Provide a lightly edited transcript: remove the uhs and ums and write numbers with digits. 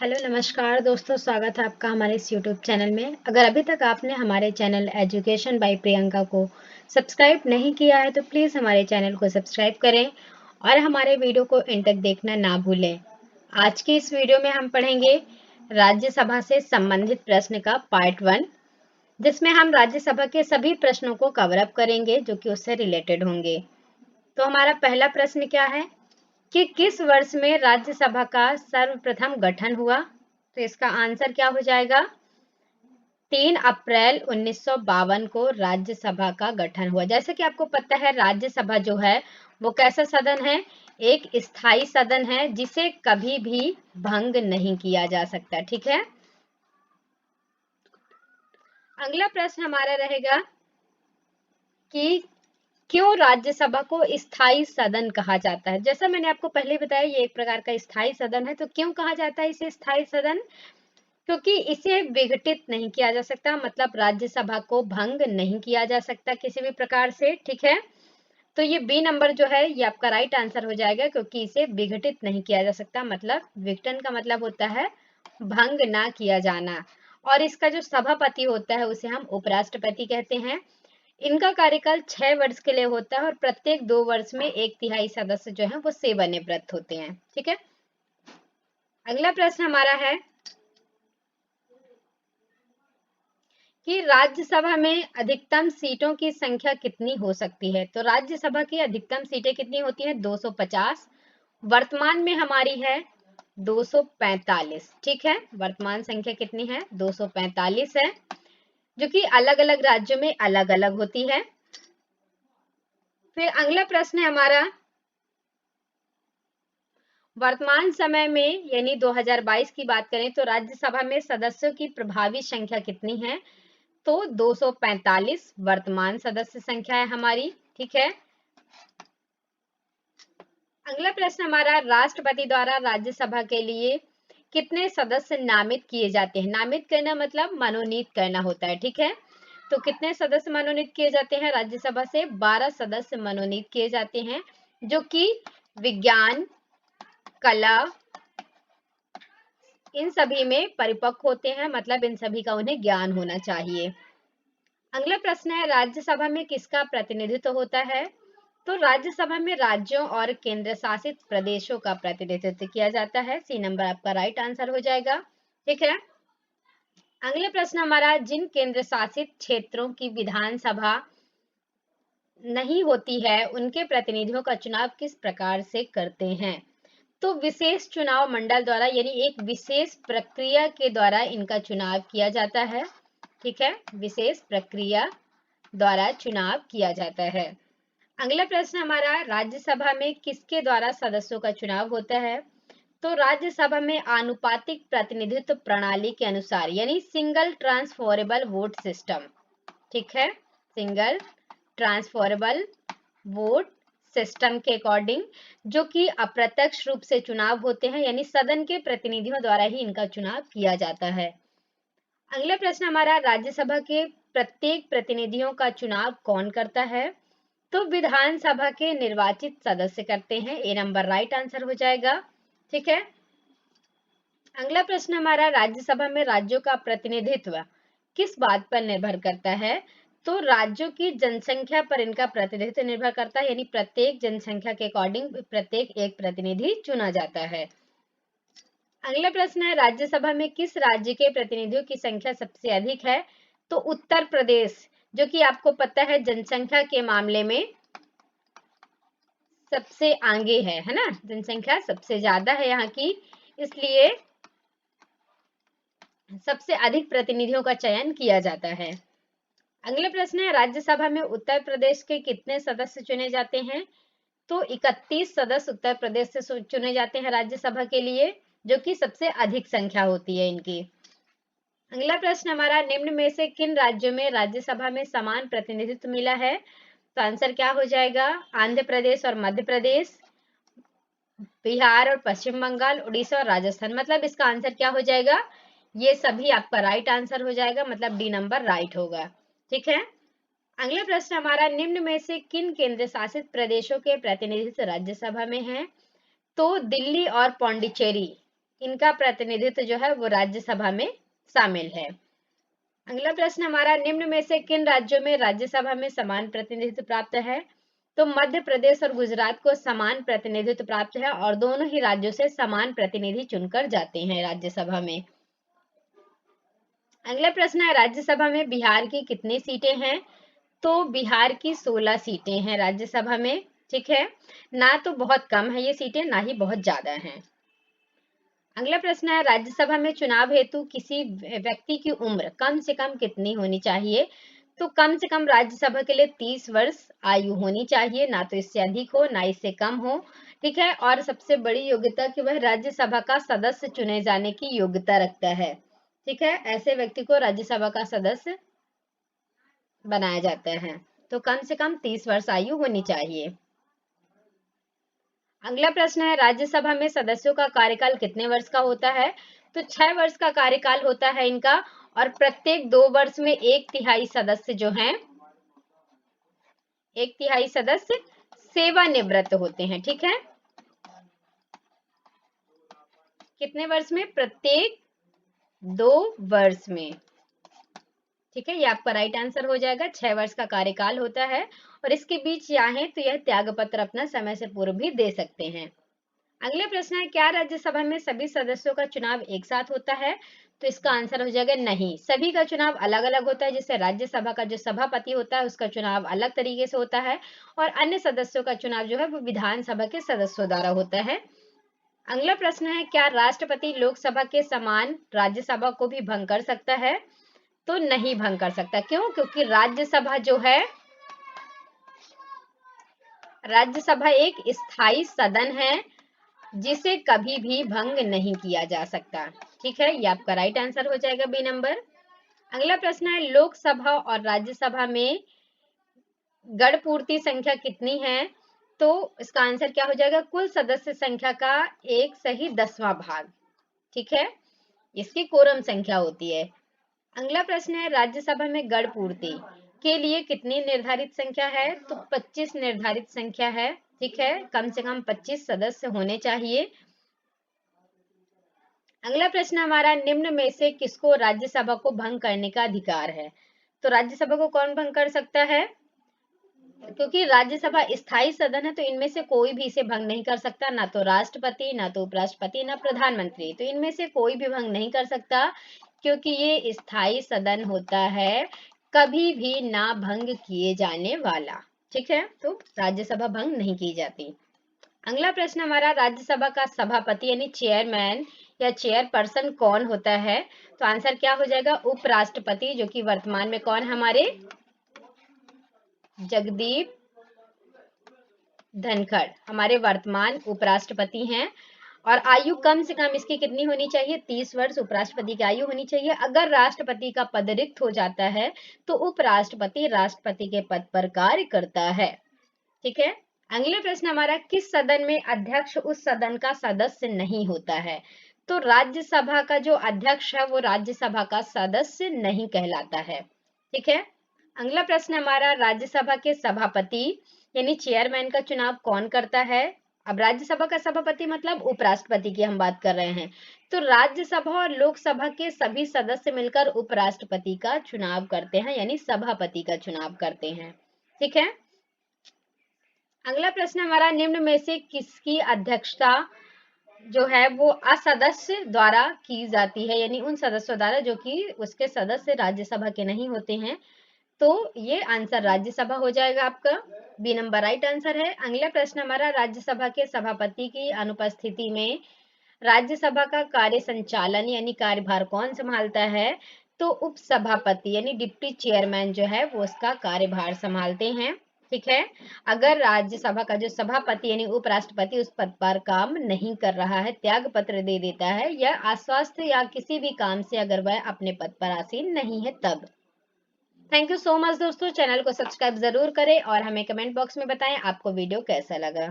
Hello नमस्कार दोस्तों, स्वागत है आपका हमारे इस यूट्यूब चैनल में। अगर अभी तक आपने हमारे चैनल एजुकेशन बाय प्रियंका को सब्सक्राइब नहीं किया है तो प्लीज़ हमारे चैनल को सब्सक्राइब करें और हमारे वीडियो को एंड तक देखना ना भूलें। आज की इस वीडियो में हम पढ़ेंगे राज्यसभा से संबंधित प्रश्न का पार्ट 1, जिसमें हम राज्यसभा के सभी प्रश्नों को कवर अप करेंगे जो कि उससे रिलेटेड होंगे। तो हमारा पहला प्रश्न क्या है कि किस वर्ष में राज्यसभा का सर्वप्रथम गठन हुआ? तो इसका आंसर क्या हो जाएगा? 3 अप्रैल 1952 को राज्यसभा का गठन हुआ। जैसे कि आपको पता है, राज्यसभा जो है वो कैसा सदन है? एक स्थायी सदन है जिसे कभी भी भंग नहीं किया जा सकता। ठीक है। अगला प्रश्न हमारा रहेगा कि क्यों राज्यसभा को स्थायी सदन कहा जाता है? जैसा मैंने आपको पहले बताया, ये एक प्रकार का स्थायी सदन है। तो क्यों कहा जाता है इसे स्थायी सदन? क्योंकि इसे विघटित नहीं किया जा सकता, मतलब राज्यसभा को भंग नहीं किया जा सकता किसी भी प्रकार से। ठीक है। तो ये बी नंबर जो है ये आपका राइट आंसर हो जाएगा, क्योंकि इसे विघटित नहीं किया जा सकता। मतलब विघटन का मतलब होता है भंग ना किया जाना। और इसका जो सभापति होता है उसे हम उपराष्ट्रपति कहते हैं। इनका कार्यकाल 6 वर्ष के लिए होता है और प्रत्येक 2 वर्ष में 1/3 सदस्य जो है वो सेवानिवृत्त होते हैं। ठीक है। अगला प्रश्न हमारा है कि राज्यसभा में अधिकतम सीटों की संख्या कितनी हो सकती है? तो राज्यसभा की अधिकतम सीटें कितनी होती हैं? 250। वर्तमान में हमारी है 245। ठीक है। वर्तमान संख्या कितनी है? 245 है, जो कि अलग अलग राज्यों में अलग अलग होती है। फिर अगला प्रश्न है हमारा, वर्तमान समय में यानी 2022 की बात करें तो राज्यसभा में सदस्यों की प्रभावी संख्या कितनी है? तो 245 वर्तमान सदस्य संख्या है हमारी। ठीक है। अगला प्रश्न हमारा, राष्ट्रपति द्वारा राज्यसभा के लिए कितने सदस्य नामित किए जाते हैं? नामित करना मतलब मनोनीत करना होता है। ठीक है। तो कितने सदस्य मनोनीत किए जाते हैं? राज्यसभा से 12 सदस्य मनोनीत किए जाते हैं, जो कि विज्ञान, कला, इन सभी में परिपक्व होते हैं। मतलब इन सभी का उन्हें ज्ञान होना चाहिए। अगला प्रश्न है, राज्यसभा में किसका प्रतिनिधित्व होता है? तो राज्यसभा में राज्यों और केंद्र शासित प्रदेशों का प्रतिनिधित्व किया जाता है। सी नंबर आपका राइट आंसर हो जाएगा। ठीक है। अगला प्रश्न हमारा, जिन केंद्र शासित क्षेत्रों की विधानसभा नहीं होती है उनके प्रतिनिधियों का चुनाव किस प्रकार से करते हैं? तो विशेष चुनाव मंडल द्वारा, यानी एक विशेष प्रक्रिया के द्वारा इनका चुनाव किया जाता है। ठीक है। विशेष प्रक्रिया द्वारा चुनाव किया जाता है। अगला प्रश्न हमारा, राज्यसभा में किसके द्वारा सदस्यों का चुनाव होता है? तो राज्यसभा में आनुपातिक प्रतिनिधित्व प्रणाली के अनुसार, यानी सिंगल ट्रांसफरेबल वोट सिस्टम। ठीक है। सिंगल ट्रांसफरेबल वोट सिस्टम के अकॉर्डिंग, जो कि अप्रत्यक्ष रूप से चुनाव होते हैं, यानी सदन के प्रतिनिधियों द्वारा ही इनका चुनाव किया जाता है। अगला प्रश्न हमारा, राज्यसभा के प्रत्येक प्रतिनिधियों का चुनाव कौन करता है? तो विधानसभा के निर्वाचित सदस्य करते हैं। ए नंबर राइट आंसर हो जाएगा। ठीक है। अगला प्रश्न हमारा, राज्यसभा में राज्यों का प्रतिनिधित्व किस बात पर निर्भर करता है? तो राज्यों की जनसंख्या पर इनका प्रतिनिधित्व निर्भर करता है, यानी प्रत्येक जनसंख्या के अकॉर्डिंग प्रत्येक एक प्रतिनिधि चुना जाता है। अगला प्रश्न है, राज्यसभा में किस राज्य के प्रतिनिधियों की संख्या सबसे अधिक है? तो उत्तर प्रदेश, जो कि आपको पता है जनसंख्या के मामले में सबसे आगे है ना। जनसंख्या सबसे ज्यादा है यहाँ की, इसलिए सबसे अधिक प्रतिनिधियों का चयन किया जाता है। अगला प्रश्न है, राज्यसभा में उत्तर प्रदेश के कितने सदस्य चुने जाते हैं? तो 31 सदस्य उत्तर प्रदेश से चुने जाते हैं राज्यसभा के लिए, जो कि सबसे अधिक संख्या होती है इनकी। अगला प्रश्न हमारा, निम्न में से किन राज्यों में राज्यसभा में समान प्रतिनिधित्व मिला है? तो आंसर क्या हो जाएगा? आंध्र प्रदेश और मध्य प्रदेश, बिहार और पश्चिम बंगाल, उड़ीसा और राजस्थान। मतलब इसका आंसर क्या हो जाएगा? ये सभी आपका राइट आंसर हो जाएगा, मतलब डी नंबर राइट होगा। ठीक है। अगला प्रश्न हमारा, निम्न में से किन केंद्र शासित प्रदेशों के प्रतिनिधित्व राज्यसभा में है? तो दिल्ली और पौंडीचेरी इनका प्रतिनिधित्व जो है वो राज्यसभा में शामिल है। अगला प्रश्न हमारा, निम्न में से किन राज्यों में राज्यसभा में समान प्रतिनिधित्व प्राप्त है? तो मध्य प्रदेश और गुजरात को समान प्रतिनिधित्व प्राप्त है और दोनों ही राज्यों से समान प्रतिनिधि चुनकर जाते हैं राज्यसभा में। अगला प्रश्न है, राज्यसभा में बिहार की कितनी सीटें हैं? तो बिहार की 16 सीटें हैं राज्यसभा में। ठीक है, ना तो बहुत कम है ये सीटें, ना ही बहुत ज्यादा हैं। अगला प्रश्न है, राज्यसभा में चुनाव हेतु किसी व्यक्ति की उम्र कम से कम कितनी होनी चाहिए? तो कम से कम राज्यसभा के लिए 30 वर्ष आयु होनी चाहिए, ना तो इससे अधिक हो ना इससे कम हो। ठीक है, और सबसे बड़ी योग्यता कि वह राज्यसभा का सदस्य चुने जाने की योग्यता रखता है। ठीक है, ऐसे व्यक्ति को राज्यसभा का सदस्य बनाया जाता है। तो कम से कम 30 वर्ष आयु होनी चाहिए। अगला प्रश्न है, राज्यसभा में सदस्यों का कार्यकाल कितने वर्ष का होता है? तो 6 वर्ष का कार्यकाल होता है इनका, और प्रत्येक 2 वर्ष में 1/3 सदस्य जो हैं, 1/3 सदस्य सेवानिवृत्त होते हैं। ठीक है, कितने वर्ष में? प्रत्येक 2 वर्ष में। ठीक है, ये आपका राइट आंसर हो जाएगा। 6 वर्ष का कार्यकाल होता है, और इसके बीच चाहे तो यह त्याग पत्र अपना समय से पूर्व भी दे सकते हैं। अगला प्रश्न है, क्या राज्यसभा में सभी सदस्यों का चुनाव एक साथ होता है? तो इसका आंसर हो जाएगा नहीं, सभी का चुनाव अलग अलग होता है। जैसे राज्यसभा का जो सभापति होता है उसका चुनाव अलग तरीके से होता है, और अन्य सदस्यों का चुनाव जो है वो विधानसभा के सदस्यों द्वारा होता है। अगला प्रश्न है, क्या राष्ट्रपति लोकसभा के समान राज्यसभा को भी भंग कर सकता है? तो नहीं भंग कर सकता। क्यों? क्योंकि राज्यसभा जो है, राज्यसभा एक स्थायी सदन है जिसे कभी भी भंग नहीं किया जा सकता। ठीक है, ये आपका राइट आंसर हो जाएगा, बी नंबर। अगला प्रश्न है, लोकसभा और राज्यसभा में गण पूर्ति संख्या कितनी है? तो इसका आंसर क्या हो जाएगा? कुल सदस्य संख्या का 1/10वां भाग। ठीक है, इसकी कोरम संख्या होती है। अगला प्रश्न है, राज्यसभा में गण पूर्ति के लिए कितनी निर्धारित संख्या है? तो 25 निर्धारित संख्या है। ठीक है, कम से कम 25 सदस्य होने चाहिए। अगला प्रश्न हमारा, निम्न में से किसको राज्यसभा को भंग करने का अधिकार है? तो राज्यसभा को कौन भंग कर सकता है? क्योंकि राज्यसभा स्थायी सदन है, तो इनमें से कोई भी इसे भंग नहीं कर सकता, ना तो राष्ट्रपति, ना तो उपराष्ट्रपति, ना प्रधानमंत्री। तो इनमें से कोई भी भंग नहीं कर सकता, क्योंकि ये स्थायी सदन होता है, कभी भी ना भंग किए जाने वाला। ठीक है, तो राज्यसभा भंग नहीं की जाती। अगला प्रश्न हमारा, राज्यसभा का सभापति यानी चेयरमैन या चेयरपर्सन कौन होता है? तो आंसर क्या हो जाएगा? उपराष्ट्रपति, जो कि वर्तमान में कौन हमारे जगदीप धनखड़ हमारे वर्तमान उपराष्ट्रपति हैं। और आयु कम से कम इसकी कितनी होनी चाहिए? 30 वर्ष उपराष्ट्रपति की आयु होनी चाहिए। अगर राष्ट्रपति का पद रिक्त हो जाता है तो उपराष्ट्रपति राष्ट्रपति के पद पर कार्य करता है। ठीक है, अगले प्रश्न हमारा, किस सदन में अध्यक्ष उस सदन का सदस्य नहीं होता है? तो राज्यसभा का जो अध्यक्ष है वो राज्यसभा का सदस्य नहीं कहलाता है। ठीक है, अगला प्रश्न हमारा, राज्यसभा के सभापति यानी चेयरमैन का चुनाव कौन करता है? अब राज्यसभा का सभापति मतलब उपराष्ट्रपति की हम बात कर रहे हैं, तो राज्यसभा और लोकसभा के सभी सदस्य मिलकर उपराष्ट्रपति का चुनाव करते हैं, यानी सभापति का चुनाव करते हैं। ठीक है, अगला प्रश्न हमारा, निम्न में से किसकी अध्यक्षता जो है वो असदस्य द्वारा की जाती है, यानी उन सदस्यों द्वारा जो कि उसके सदस्य राज्यसभा के नहीं होते हैं। तो ये आंसर राज्यसभा हो जाएगा आपका, बी नंबर राइट आंसर है। अगला प्रश्न हमारा, राज्यसभा के सभापति की अनुपस्थिति में राज्यसभा का कार्य संचालन यानी कार्यभार कौन संभालता है? तो उपसभापति यानी डिप्टी चेयरमैन जो है वो उसका कार्यभार संभालते हैं। ठीक है, अगर राज्यसभा का जो सभापति यानी उपराष्ट्रपति उस पद पर काम नहीं कर रहा है, त्याग पत्र दे देता है, या अस्वस्थ या किसी भी काम से अगर वह अपने पद पर आसीन नहीं है तब। थैंक यू सो मच दोस्तों, चैनल को सब्सक्राइब जरूर करें और हमें कमेंट बॉक्स में बताएं आपको वीडियो कैसा लगा।